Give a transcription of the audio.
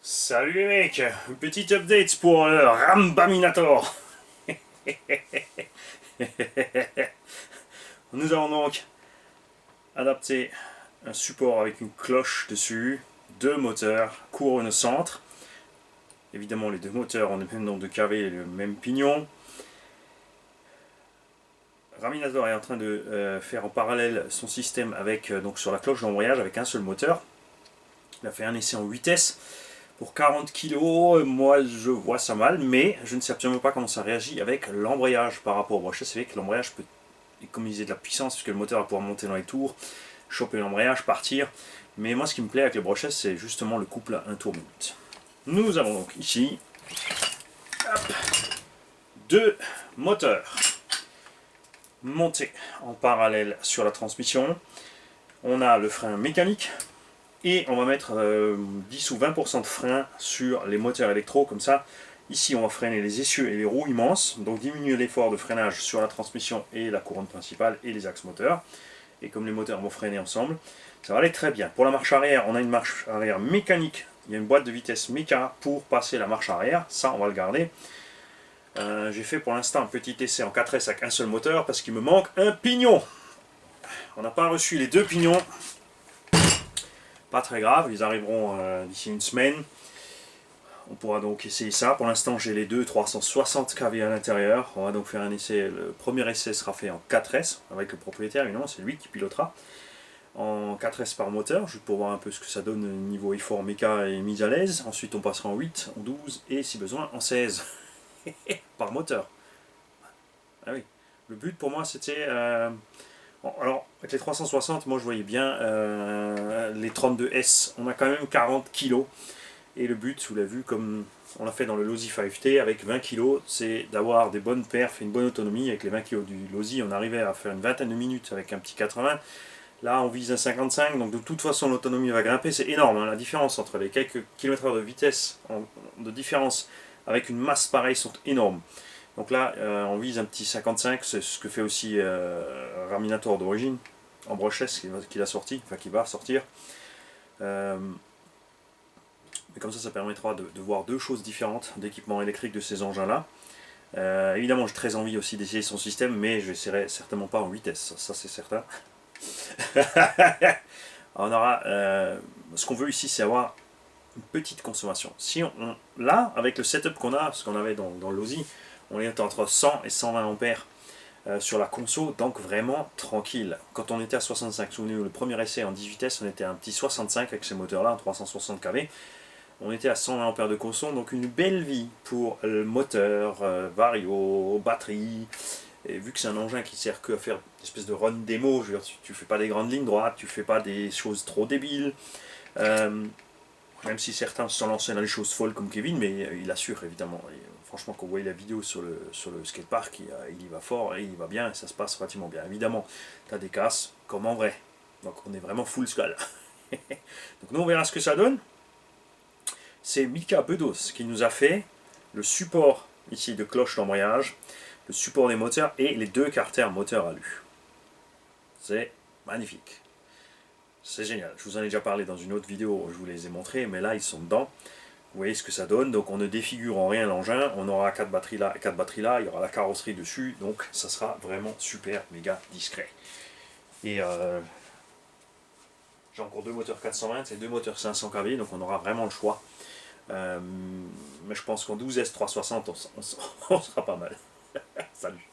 Salut les mecs, une petite update pour le Rambaminator. Nous avons donc adapté un support avec une cloche dessus, deux moteurs, couronne au centre. Évidemment les deux moteurs ont le même nombre de kV et le même pignon. Raminator est en train de faire en parallèle son système avec donc sur la cloche d'embrayage avec un seul moteur. Il a fait un essai en vitesse. Pour 40 kg, moi je vois ça mal, mais je ne sais absolument pas comment ça réagit avec l'embrayage par rapport au brochet. C'est vrai que l'embrayage peut économiser de la puissance puisque le moteur va pouvoir monter dans les tours, choper l'embrayage, partir. Mais moi ce qui me plaît avec le brochet, c'est justement le couple à 1 tour minute. Nous avons donc ici deux moteurs montés en parallèle sur la transmission. On a le frein mécanique. Et on va mettre 10 ou 20% de frein sur les moteurs électro, comme ça. Ici, on va freiner les essieux et les roues immenses, donc diminuer l'effort de freinage sur la transmission et la couronne principale et les axes moteurs. Et comme les moteurs vont freiner ensemble, ça va aller très bien. Pour la marche arrière, on a une marche arrière mécanique. Il y a une boîte de vitesse méca pour passer la marche arrière. Ça, on va le garder. J'ai fait pour l'instant un petit essai en 4S avec un seul moteur parce qu'il me manque un pignon. On n'a pas reçu les deux pignons. Pas très grave, ils arriveront d'ici une semaine. On pourra donc essayer ça. Pour l'instant, j'ai les deux 360 kV à l'intérieur. On va donc faire un essai. Le premier essai sera fait en 4S avec le propriétaire, évidemment, c'est lui qui pilotera. En 4S par moteur, juste pour voir un peu ce que ça donne niveau effort méca et mise à l'aise. Ensuite, on passera en 8, en 12 et si besoin en 16 par moteur. Ah oui. Le but pour moi, c'était. Bon, alors, avec les 360, moi je voyais bien les 32S, on a quand même 40 kg. Et le but, vous l'avez vu, comme on l'a fait dans le Losi 5T, avec 20 kg, c'est d'avoir des bonnes perfs et une bonne autonomie. Avec les 20 kg du Losi, on arrivait à faire une vingtaine de minutes avec un petit 80. Là, on vise un 55, donc de toute façon, l'autonomie va grimper. C'est énorme, hein, la différence entre les quelques km/h de vitesse de différence avec une masse pareille sont énormes. Donc là, on vise un petit 55, c'est ce que fait aussi Raminator d'origine, en brochet, qu'il a sorti, enfin qui va sortir. Mais comme ça permettra de voir deux choses différentes d'équipement électrique de ces engins-là. Évidemment, j'ai très envie aussi d'essayer son système, mais je n'essaierai certainement pas en vitesse, ça c'est certain. On aura, ce qu'on veut ici, c'est avoir une petite consommation. Si là, avec le setup qu'on a, ce qu'on avait dans l'OSI, on est entre 100 et 120 ampères sur la conso, donc vraiment tranquille. Quand on était à 65, souvenez-vous, le premier essai en 10 vitesses, on était à un petit 65 avec ces moteurs-là, en 360 kV. On était à 120 ampères de conso, donc une belle vie pour le moteur, vario, batterie. Et vu que c'est un engin qui sert que à faire une espèce de run démo, je veux dire, tu fais pas des grandes lignes droites, tu fais pas des choses trop débiles. Même si certains se sont lancés dans les choses folles comme Kevin, mais il assure évidemment. Et, franchement, quand vous voyez la vidéo sur le skatepark, il y va fort et il va bien et ça se passe relativement bien. Évidemment, tu as des casses comme en vrai. Donc on est vraiment full scale. Donc nous on verra ce que ça donne. C'est Mika Bedos qui nous a fait le support ici de cloche d'embrayage, le support des moteurs et les deux carters moteurs alu. C'est magnifique. C'est génial. Je vous en ai déjà parlé dans une autre vidéo, je vous les ai montrés, mais là ils sont dedans. Vous voyez ce que ça donne. Donc on ne défigure en rien l'engin. On aura 4 batteries là et 4 batteries là. Il y aura la carrosserie dessus. Donc ça sera vraiment super méga discret. Et j'ai encore deux moteurs 420 et deux moteurs 500 kV. Donc on aura vraiment le choix. Mais je pense qu'en 12S 360 on sera pas mal. Salut.